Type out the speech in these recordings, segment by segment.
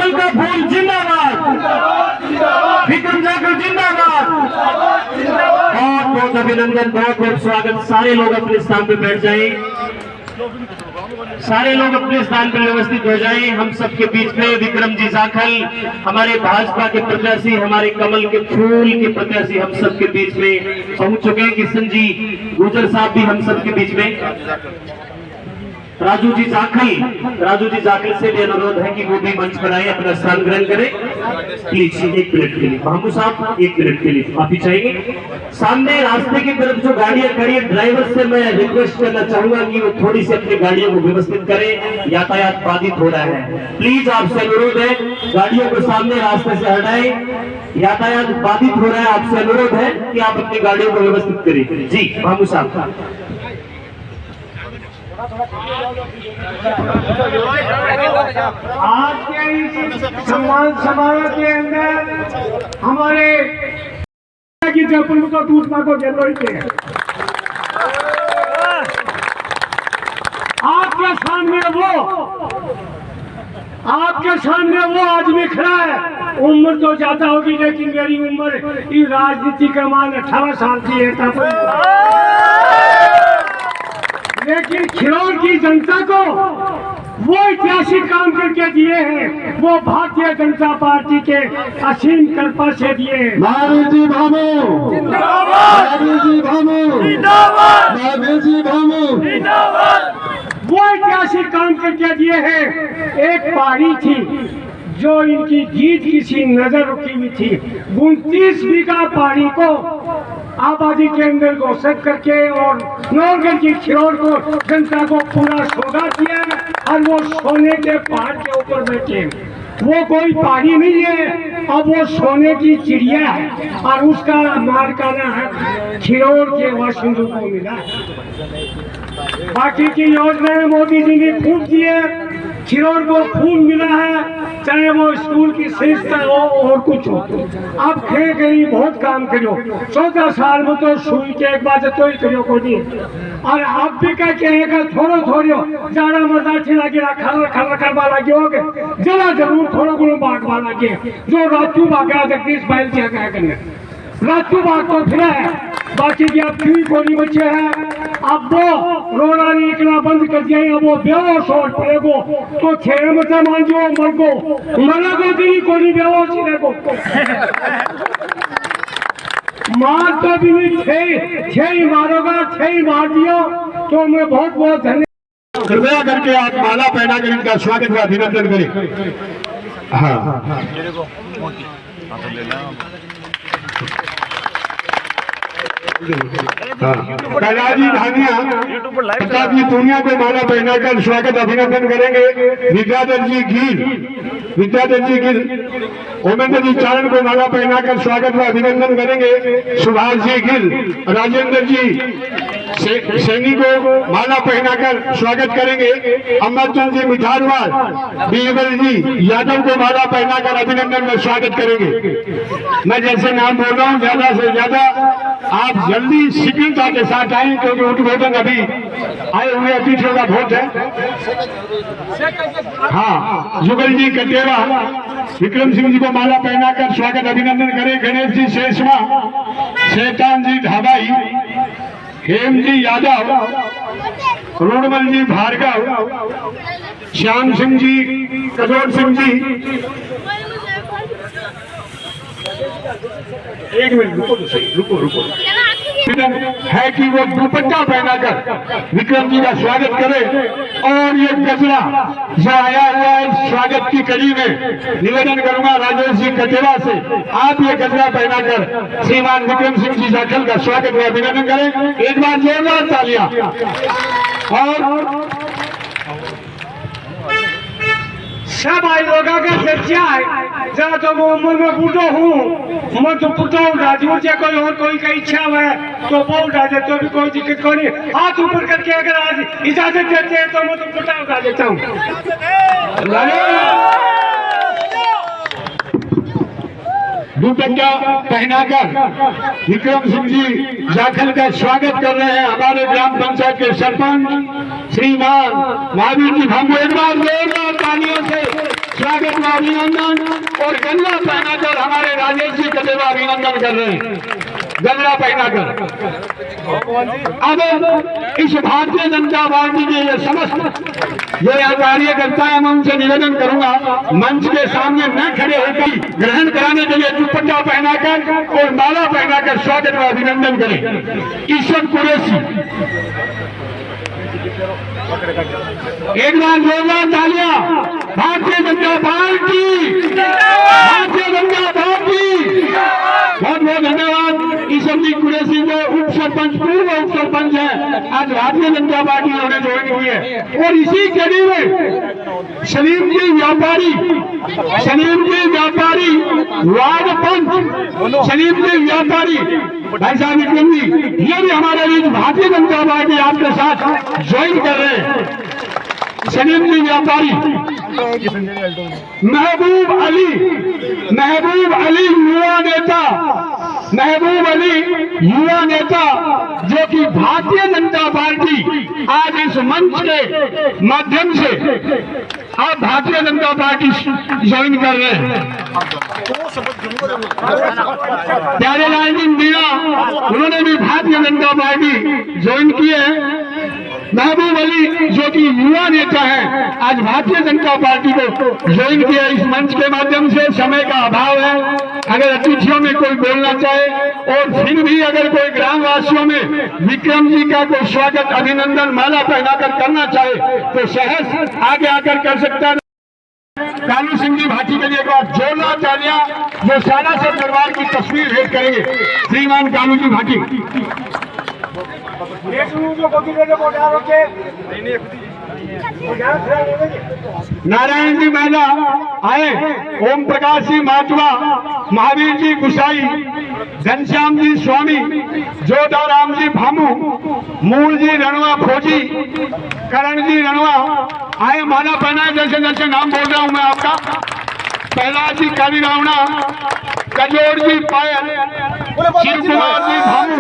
कमल का फूल जिंदाबाद, विक्रम जाखल जिंदाबाद। बहुत बहुत अभिनंदन, बहुत बहुत स्वागत। सारे लोग अपने स्थान पे बैठ जाएं, सारे लोग अपने स्थान पर व्यवस्थित हो जाएं। हम सबके बीच में विक्रम जी जाखल, हमारे भाजपा के प्रत्याशी, हमारे कमल के फूल के प्रत्याशी हम सबके बीच में पहुंच चुके हैं। किशन जी गुजर साहब भी हम सबके बीच में। राजू जी जाखल से भी अनुरोध है कि वो भी मंच पर आए, अपना स्थान ग्रहण करें प्लीज। 1 मिनट के लिए महमूद साहब, 1 मिनट के लिए माफी चाहिए। सामने रास्ते की तरफ जो गाड़ियां खड़ी है, ड्राइवर से मैं रिक्वेस्ट करना चाहूंगा कि वो थोड़ी सी अपनी गाड़ियों को व्यवस्थित करें, यातायात बाधित हो रहा है। प्लीज आपसे अनुरोध है, गाड़ियों को सामने रास्ते से हटाएं, यातायात बाधित हो रहा है। आपसे अनुरोध है कि आप अपनी गाड़ियों को व्यवस्थित करें। जी महमूद साहब। आज के इस सम्मान समारोह के अंदर हमारे की जयपुर को टूटना को जरूरी है। आपके सामने वो आदमी खड़ा है। उम्र तो ज्यादा होगी, लेकिन मेरी उम्र इस राजनीति का मान 18 साल की है। लेकिन खिरौर की जनता को वो ऐतिहासिक काम करके दिए हैं, वो भारतीय जनता पार्टी के असीम कृपा से दिए हैं। जी भामो वो ऐतिहासिक काम करके दिए हैं। एक पहाड़ी थी जो इनकी जीत किसी नजर रुकी हुई थी। 29 बीघा पहाड़ी को आबादी के अंदर घोषित करके और नौगढ़ की खिरौर को जनता को पूरा सौगात दिया और वो सोने के पहाड़ के ऊपर बैठे। वो कोई पहाड़ी नहीं है, अब वो सोने की चिड़िया है और उसका मालिकाना है खिरौर के वासिंदों को मिला। बाकी की योजनाएं मोदी जी ने खूब दी है, खिरौर को खूब मिला है, चाहे वो स्कूल की शिक्षा हो और कुछ हो। अब खे गई बहुत काम करो, 14 साल में तो सुई के एक बात तो ही करो को नहीं। और आप भी क्या कहेगा, थोड़ो जाड़ा मजा छिला गिरा खाना करवा लगे हो गए, जरा जरूर थोड़ा गुण बागवा लगे। जो रातू बागा जगदीश बैल क्या कह करने रातू बाग तो फिर है, बाकी की अब क्यों कोनी बच्चे हैं। अब वो रोना निकला बंद कर दिया, अब वो बेहोश हो पड़ेगो तो खेल में मान जो मर को दी कोनी बेहोश को मार तो भी नहीं छह मारोगा, 6 मार दियो तो मैं बहुत बहुत धन्यवाद। कृपया करके आप माला पहना कर इनका स्वागत व अभिनंदन करें। हाँ कैलाजी धानिया प्रताप जी पूनिया को माला पहनाकर स्वागत अभिनंदन करेंगे। विद्याधर जी गिल ओमेंद्र जी चारण को माला पहनाकर स्वागत व अभिनंदन करेंगे। सुभाष जी गिल, राजेंद्र जी सैनी को माला पहनाकर स्वागत करेंगे। अमरचंद जी मिठारवाल, बीरबल जी यादव को माला पहनाकर अभिनंदन में स्वागत करेंगे। मैं जैसे नाम बोल रहा हूँ, ज्यादा से ज्यादा आप जल्दी शीघ्रता के साथ आए, क्योंकि उद्घाटन अभी आए हुए अतिथियों का भोट है। हाँ, जुगल जी कटेवा, विक्रम सिंह जी को माला पहनाकर स्वागत अभिनंदन करें। गणेश जी शेषवा, शैतान जी ढाबाई, हेम जी यादव, रोडमल जी भार्गव, श्याम सिंह जी, कजोर सिंह जी। 1 मिनट रुको है कि वो दुपट्टा पहनाकर विक्रम जी का स्वागत करें। और ये गजरा जो आया हुआ है स्वागत की कड़ी में, निवेदन करूंगा राजेश जी कटेवा से, आप ये गजरा पहनाकर श्रीमान विक्रम सिंह जी जाखल का स्वागत व अभिनंदन करें। एक बार जोरदार तालियां। और सब आई लोग का चर्चा है, जरा तो वो उम्र में बूढ़ो हूँ, मैं तो पुटो उठा दी, मुझे कोई और कोई का इच्छा है तो वो उठा दे, तो भी कोई दिक्कत कोई नहीं। हाथ ऊपर करके अगर आज इजाजत देते हैं तो मैं तो पुटा उठा देता हूँ। दुपट्टा पहनाकर विक्रम सिंह जी जाखल का स्वागत कर रहे हैं हमारे ग्राम पंचायत के सरपंच श्रीमान महावीर जी। हम एक बार जोरदार तालियों से स्वागत व अभिनंदन और गंगा पहनाकर हमारे राजेश जी का देवा अभिनंदन कर रहे हैं, गंगा पहनाकर। अब इस भारतीय जनता पार्टी के ये समस्त जो यहाँ कार्यकर्ता है, मैं उनसे निवेदन करूंगा मंच के सामने न खड़े होकर ग्रहण कराने के लिए दुपट्टा पहनाकर और माला पहनाकर स्वागत व अभिनंदन करें। ईश्वर कुरैशी, एक बार जोरदार तालियां। Bharatiya Janata party, Bharatiya Janata party. बहुत बहुत धन्यवाद। ईश्वरजी कुरैशी जो उप सरपंच, पूर्व उप सरपंच है, आज भारतीय जनता पार्टी उन्होंने ज्वाइन हुई है। और इसी कड़ी में सलीम जी व्यापारी, सलीम जी व्यापारी वार्ड पंच, सलीम जी व्यापारी, भाई साहब विक्रम जी, ये भी हमारे बीच भारतीय जनता पार्टी आपके साथ ज्वाइन कर रहे हैं। सलीम जी व्यापारी, महबूब अली, महबूब अली युवा नेता, महबूब अली युवा नेता जो कि भारतीय जनता पार्टी आज इस मंच के माध्यम से आप भारतीय जनता पार्टी ज्वाइन कर रहे हैं। प्यारे लाल जी मीणा, उन्होंने भी भारतीय जनता पार्टी ज्वाइन की है। महबूब अली जो कि युवा नेता है, आज भारतीय जनता पार्टी को ज्वाइन किया इस मंच के माध्यम से। समय का अभाव है, अगर अतिथियों में कोई बोलना चाहे और फिर भी अगर कोई ग्रामवासियों में विक्रम जी का कोई स्वागत अभिनंदन माला पहनाकर करना चाहे तो सहज आगे आकर कर सकता है। कालू सिंह जी भाटी के लिए एक बार जोरदार तालियां, जो साला सर दरबार की तस्वीर भेंट करेंगे। श्रीमान कालू जी भाटी। नारायण जी महिला आए, ओम प्रकाश जी माटवा, महावीर जी गुसाई, घनश्याम जी स्वामी, जोधाराम जी भामू, मूल जी रणवा फौजी, करण जी रणवा आए, माला पहना। जैसे जैसे नाम बोल रहा हूं मैं आपका, प्रहलाद जी काली रावणा, कजोड़ जी पायल, शिव कुमार जी भामू,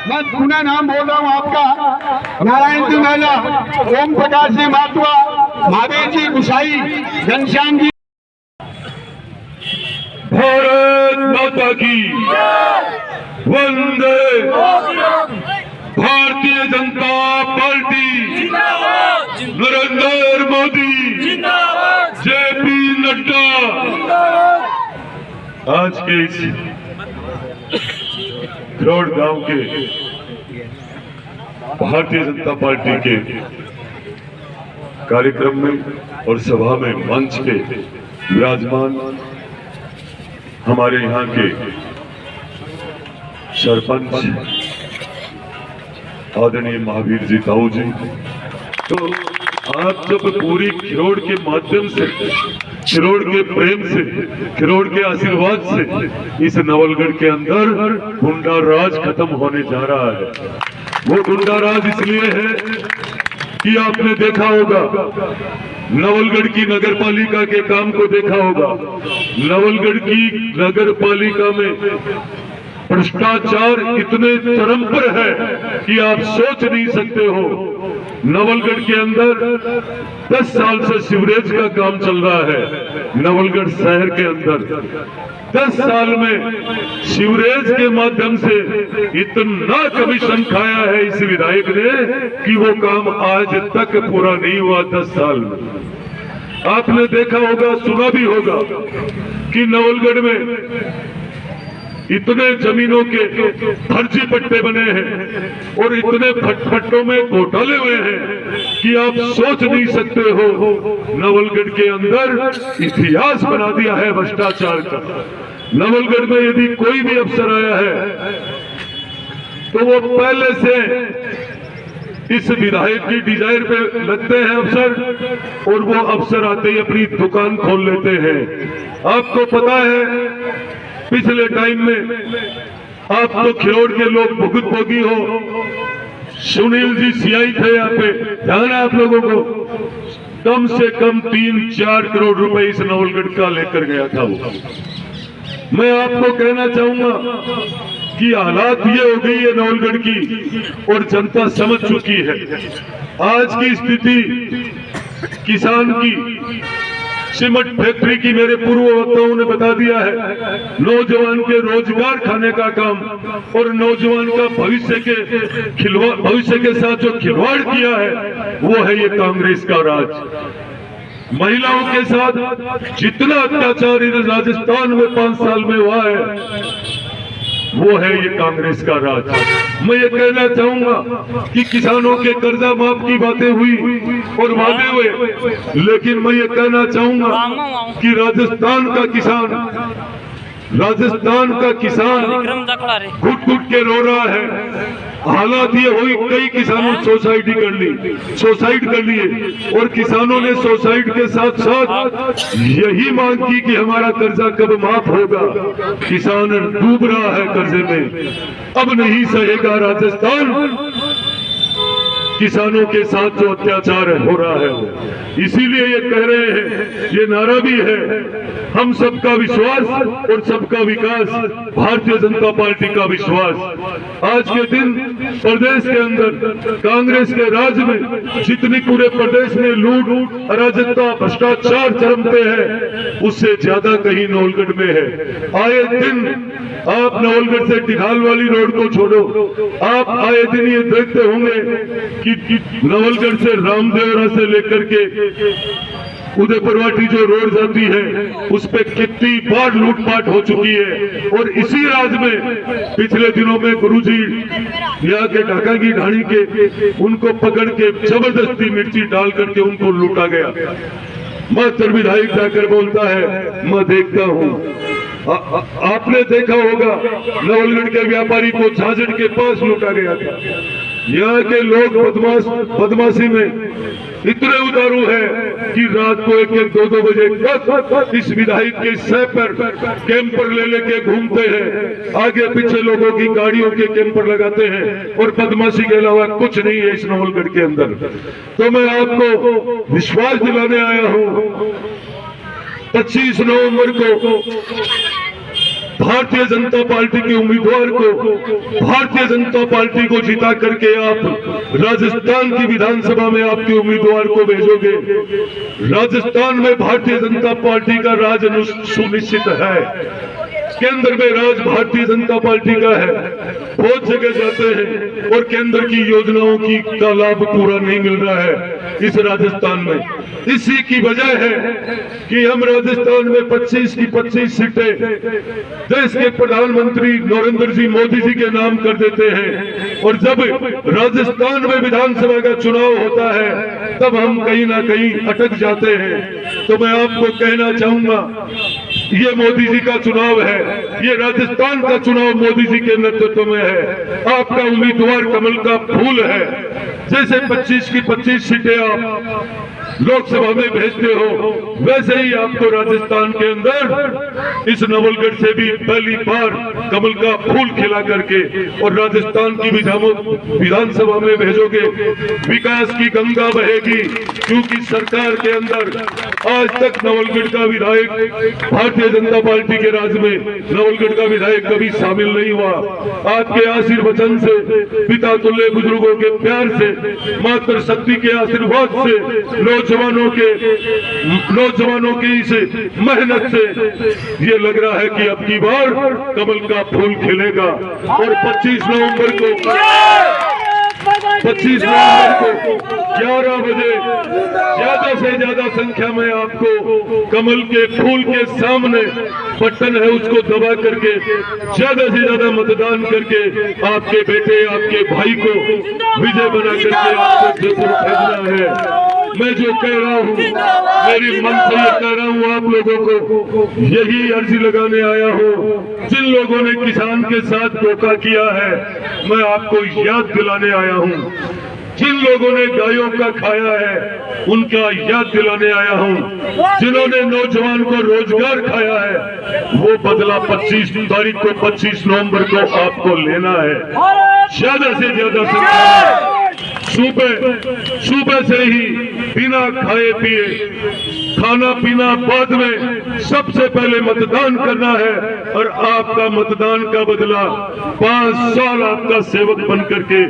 मैं पुनः नाम बोल रहा हूँ आपका, नारायण जी महिला, ओम प्रकाश जी माटवा, महावीर जी गुसाई, घनश्याम जी। भारत माता की वंदे। Bharatiya Janata party, Narendra Modi, JP Nadda. आज के इस खिरोड़ गांव के भारतीय जनता पार्टी के कार्यक्रम में और सभा में मंच पे विराजमान हमारे यहाँ के सरपंच आदरणीय महावीर जी ताऊ जी, तो आप जब पूरी खिरोड़ के माध्यम से, खिरोड़ के प्रेम से, खिरोड़ के आशीर्वाद से इस नवलगढ़ के अंदर गुंडा राज खत्म होने जा रहा है। वो गुंडा राज इसलिए है कि आपने देखा होगा, नवलगढ़ की नगर पालिका के काम को देखा होगा। नवलगढ़ की नगर पालिका में भ्रष्टाचार इतने चरम पर है कि आप सोच नहीं सकते हो। नवलगढ़ के अंदर 10 साल से सीवरेज का काम चल रहा है। नवलगढ़ शहर के अंदर 10 साल में सीवरेज के माध्यम से इतना कमीशन खाया है इस विधायक ने कि वो काम आज तक पूरा नहीं हुआ। 10 साल में आपने देखा होगा, सुना भी होगा कि नवलगढ़ में इतने जमीनों के फर्जी पट्टे बने हैं और इतने पट्टों में घोटाले हुए हैं कि आप सोच नहीं सकते हो। नवलगढ़ के अंदर इतिहास बना दिया है भ्रष्टाचार का। नवलगढ़ में यदि कोई भी अफसर आया है तो वो पहले से इस विधायक की डिजायर पे लगते हैं अफसर, और वो अफसर आते ही अपनी दुकान खोल लेते हैं। आपको पता है पिछले टाइम में आप तो खिरोड़ के लोग भुगत भोगी हो। सुनील जी सीआई थे यहाँ पे, ध्यान है आप लोगों को, कम से कम 3-4 करोड़ रुपए इस नवलगढ़ का लेकर गया था वो। मैं आपको कहना चाहूंगा कि हालात ये हो गई है नवलगढ़ की और जनता समझ चुकी है। आज की स्थिति किसान की सीमेंट फैक्ट्री की मेरे पूर्व वक्ताओं ने बता दिया है, नौजवान के रोजगार खाने का काम और नौजवान का भविष्य के साथ जो खिलवाड़ किया है वो है ये कांग्रेस का राज। महिलाओं के साथ जितना अत्याचार इस राजस्थान में 5 साल में हुआ है वो है ये कांग्रेस का राज। मैं ये कहना चाहूंगा कि किसानों के कर्जा माफ की बातें हुई और वादे हुए, लेकिन मैं ये कहना चाहूंगा कि राजस्थान का किसान घुट घुट के रो रहा है। हालात ये हुई, कई किसानों सुसाइड कर लिए और किसानों ने सुसाइड के साथ साथ यही मांग की कि हमारा कर्जा कब माफ होगा। किसान डूब रहा है कर्जे में, अब नहीं सहेगा राजस्थान किसानों के साथ जो अत्याचार हो रहा है। इसीलिए ये कह रहे हैं, ये नारा भी है, हम सबका विश्वास और सबका विकास, भारतीय जनता पार्टी का विश्वास। आज के दिन प्रदेश के अंदर कांग्रेस के राज में जितनी पूरे प्रदेश में लूट, अराजकता, भ्रष्टाचार चरम पे है, उससे ज्यादा कहीं नवलगढ़ में है। आए दिन आप नवलगढ़ से टिघाल वाली रोड को छोड़ो, आप आए दिन ये देखते होंगे कि नवलगढ़ से रामदेवरा से लेकर के उदयपुरवाटी जो रोड जाती है उस पे कितनी बार लूटपाट हो चुकी है। और इसी राज में पिछले दिनों में गुरुजी यहाँ के ढाका की ढाणी के उनको पकड़ के जबरदस्ती मिर्ची डाल करके उनको लूटा गया। मात्र विधायक जाकर बोलता है, मैं देखता हूँ। आपने देखा होगा नवलगढ़ के व्यापारी को झांझड़ के पास लूटा गया था। यहाँ के लोग बदमाशी में इतने उतारू है कि रात को 1-1, 2-2 बजे तक इस विधायक के सर पर कैंपर ले लेके घूमते हैं, आगे पीछे लोगों की गाड़ियों के कैंपर लगाते हैं और बदमाशी के अलावा कुछ नहीं है इस नवलगढ़ के अंदर। तो मैं आपको विश्वास दिलाने आया हूँ, 25 नवंबर को भारतीय जनता पार्टी के उम्मीदवार को, भारतीय जनता पार्टी को जिता करके आप राजस्थान की विधानसभा में आपके उम्मीदवार को भेजोगे। राजस्थान में भारतीय जनता पार्टी का राज सुनिश्चित है। केंद्र में राज भारतीय जनता पार्टी का है। बहुत जगह जाते हैं और केंद्र की योजनाओं का लाभ पूरा नहीं मिल रहा है इस राजस्थान में। इसी की वजह है कि हम राजस्थान में 25 की 25 सीटें देश के प्रधानमंत्री नरेंद्र जी मोदी जी के नाम कर देते हैं, और जब राजस्थान में विधानसभा का चुनाव होता है तब हम कहीं ना कहीं अटक जाते हैं। तो मैं आपको कहना चाहूंगा, ये मोदी जी का चुनाव है, ये राजस्थान का चुनाव मोदी जी के नेतृत्व में है। आपका उम्मीदवार कमल का फूल है। जैसे 25 की 25 सीटें आप लोकसभा में भेजते हो, वैसे ही आपको राजस्थान के अंदर इस नवलगढ़ से भी पहली बार कमल का फूल खिला करके और राजस्थान की विधानसभा में भेजोगे। विकास की गंगा बहेगी, क्योंकि सरकार के अंदर आज तक नवलगढ़ का विधायक भारतीय जनता पार्टी के राज में नवलगढ़ का विधायक कभी शामिल नहीं हुआ। आपके आशीर्वचन से, पिता तुल्य बुजुर्गों के प्यार से, मातृ शक्ति के आशीर्वाद से, नौजवानों की इस मेहनत से ये लग रहा है कि अब की बार कमल का फूल खिलेगा। और 25 नवंबर को 11 बजे ज्यादा से ज्यादा संख्या में आपको कमल के फूल के सामने बटन है उसको दबा करके ज्यादा से ज्यादा मतदान करके आपके बेटे, आपके भाई को विजय बना करके आपको जयपुर भेजना है। मैं जो कह रहा हूँ, मेरी मन से ये कह रहा हूँ, आप लोगों को यही अर्जी लगाने आया हूँ। जिन लोगों ने किसान के साथ धोखा किया है, मैं आपको याद दिलाने आया हूँ। जिन लोगों ने गायों का खाया है, उनका याद दिलाने आया हूँ। जिन्होंने नौजवान को रोजगार खाया है, वो बदला 25 तारीख को, 25 नवंबर को आपको लेना है। ज्यादा से ज्यादा संख्या सूबे से ही बिना खाए पिए, खाना पीना बाद में, सबसे पहले मतदान करना है। और आपका मतदान का बदला 5 साल आपका सेवक बन करके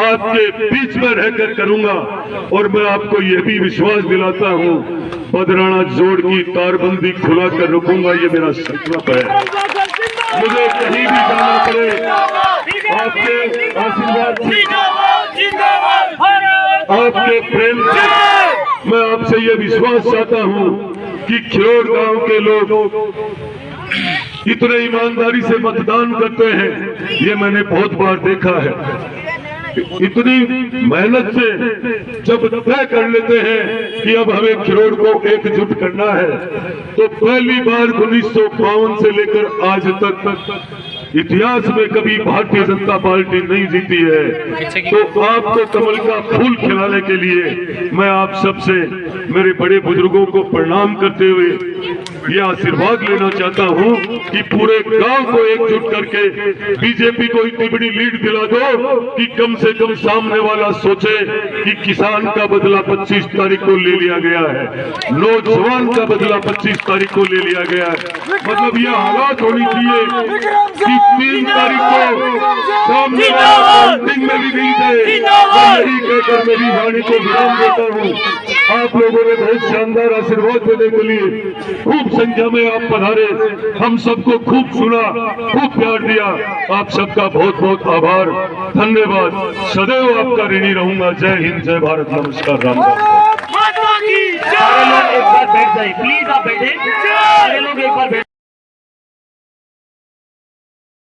आपके बीच में रहकर करूंगा। और मैं आपको यह भी विश्वास दिलाता हूं, बदराना जोड़ की तारबंदी खुला कर रखूंगा, ये मेरा संकल्प है। मुझे कहीं भी जाना पड़े, आपके आशीर्वाद से, आपके प्रेम से मैं आपसे ये विश्वास चाहता हूं कि खिरोड़ गांव के लोग इतने ईमानदारी से मतदान करते हैं, ये मैंने बहुत बार देखा है। इतनी मेहनत से जब तय कर लेते हैं कि अब हमें खिरोड़ को एकजुट करना है, तो पहली बार 1952 से लेकर आज तक इतिहास में कभी भारतीय जनता पार्टी नहीं जीती है। तो आपको कमल का फूल खिलाने के लिए मैं आप सबसे, मेरे बड़े बुजुर्गों को प्रणाम करते हुए ये आशीर्वाद लेना चाहता हूं कि पूरे गांव को एकजुट करके बीजेपी को इतनी बड़ी लीड दिला दो कि कम से कम सामने वाला सोचे कि किसान का बदला 25 तारीख को ले लिया गया है, नौजवान का बदला 25 तारीख को ले लिया गया है। मतलब ये हालात होनी चाहिए कि 3 तारीख को सामने काउंटिंग में भी नहीं गए। यही कहकर मेरी वाणी को विराम देता हूँ। आप लोगों ने बहुत शानदार आशीर्वाद देने के लिए खूब संख्या में आप पधारे, हम सबको खूब सुना, खूब प्यार दिया। आप सबका बहुत बहुत आभार, धन्यवाद। सदैव आपका ऋणी रहूंगा। जय हिंद, जय भारत, नमस्कार, राम राम। सारे लोग एक बार बैठ जाए प्लीज, आप बैठे, सारे लोग एक बार बैठ